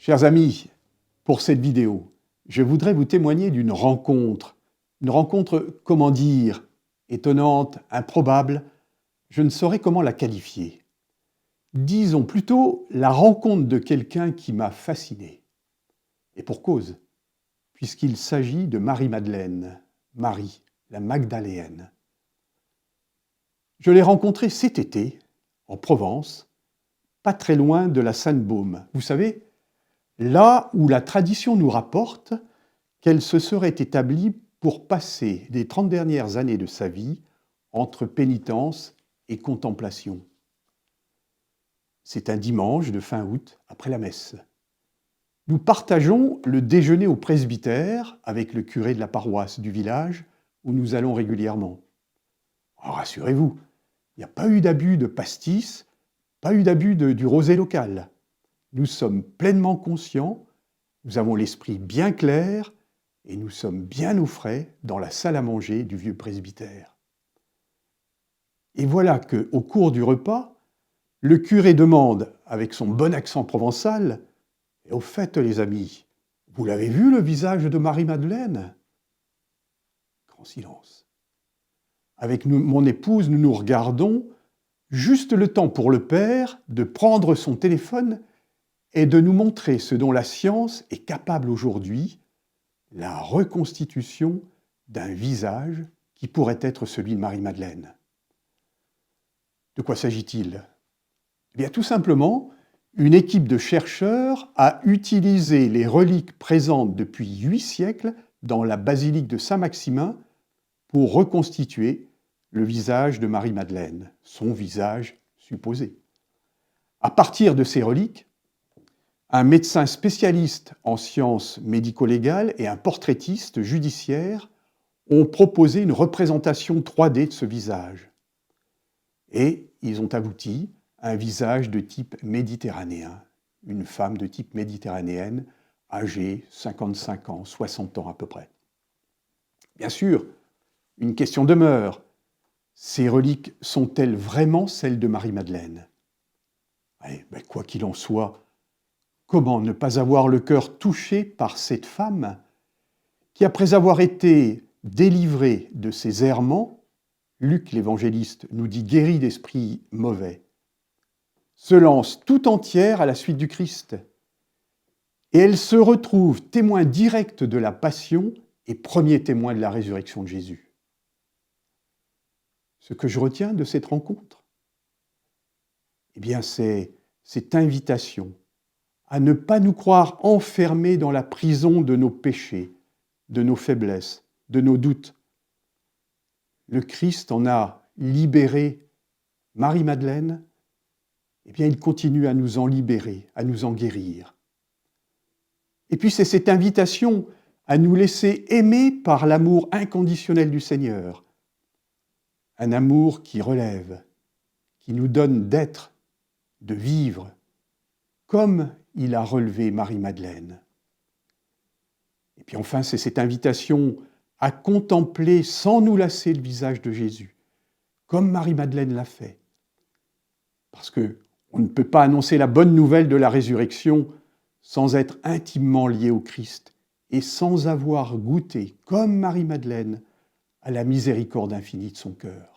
Chers amis, pour cette vidéo, je voudrais vous témoigner d'une rencontre. Une rencontre, comment dire, étonnante, improbable, je ne saurais comment la qualifier. Disons plutôt la rencontre de quelqu'un qui m'a fasciné. Et pour cause, puisqu'il s'agit de Marie-Madeleine, Marie, la Magdaléenne. Je l'ai rencontrée cet été, en Provence, pas très loin de la Sainte-Baume. Vous savez, là où la tradition nous rapporte qu'elle se serait établie pour passer les 30 dernières années de sa vie entre pénitence et contemplation. C'est un dimanche de fin août, après la messe. Nous partageons le déjeuner au presbytère avec le curé de la paroisse du village où nous allons régulièrement. Alors, rassurez-vous, il n'y a pas eu d'abus de pastis, pas eu d'abus du rosé local. Nous sommes pleinement conscients, nous avons l'esprit bien clair et nous sommes bien au frais dans la salle à manger du vieux presbytère. Et voilà qu'au cours du repas, le curé demande, avec son bon accent provençal, « Et au fait, les amis, vous l'avez vu le visage de Marie-Madeleine ?» Grand silence. Avec mon épouse, nous nous regardons, juste le temps pour le père de prendre son téléphone et de nous montrer ce dont la science est capable aujourd'hui, la reconstitution d'un visage qui pourrait être celui de Marie-Madeleine. De quoi s'agit-il ? Eh bien, tout simplement, une équipe de chercheurs a utilisé les reliques présentes depuis 8 siècles dans la basilique de Saint-Maximin pour reconstituer le visage de Marie-Madeleine, son visage supposé. À partir de ces reliques, un médecin spécialiste en sciences médico-légales et un portraitiste judiciaire ont proposé une représentation 3D de ce visage. Et ils ont abouti à un visage de type méditerranéen, une femme de type méditerranéenne, âgée 55 ans, 60 ans à peu près. Bien sûr, une question demeure. Ces reliques sont-elles vraiment celles de Marie-Madeleine ? Quoi qu'il en soit, comment ne pas avoir le cœur touché par cette femme qui, après avoir été délivrée de ses errements, Luc l'évangéliste nous dit guérie d'esprits mauvais, se lance tout entière à la suite du Christ. Et elle se retrouve témoin direct de la passion et premier témoin de la résurrection de Jésus. Ce que je retiens de cette rencontre, eh bien, c'est cette invitation à ne pas nous croire enfermés dans la prison de nos péchés, de nos faiblesses, de nos doutes. Le Christ en a libéré Marie-Madeleine, eh bien, il continue à nous en libérer, à nous en guérir. Et puis, c'est cette invitation à nous laisser aimer par l'amour inconditionnel du Seigneur. Un amour qui relève, qui nous donne d'être, de vivre, comme il a relevé Marie-Madeleine. Et puis enfin, c'est cette invitation à contempler sans nous lasser le visage de Jésus, comme Marie-Madeleine l'a fait. Parce qu'on ne peut pas annoncer la bonne nouvelle de la résurrection sans être intimement lié au Christ et sans avoir goûté, comme Marie-Madeleine, à la miséricorde infinie de son cœur.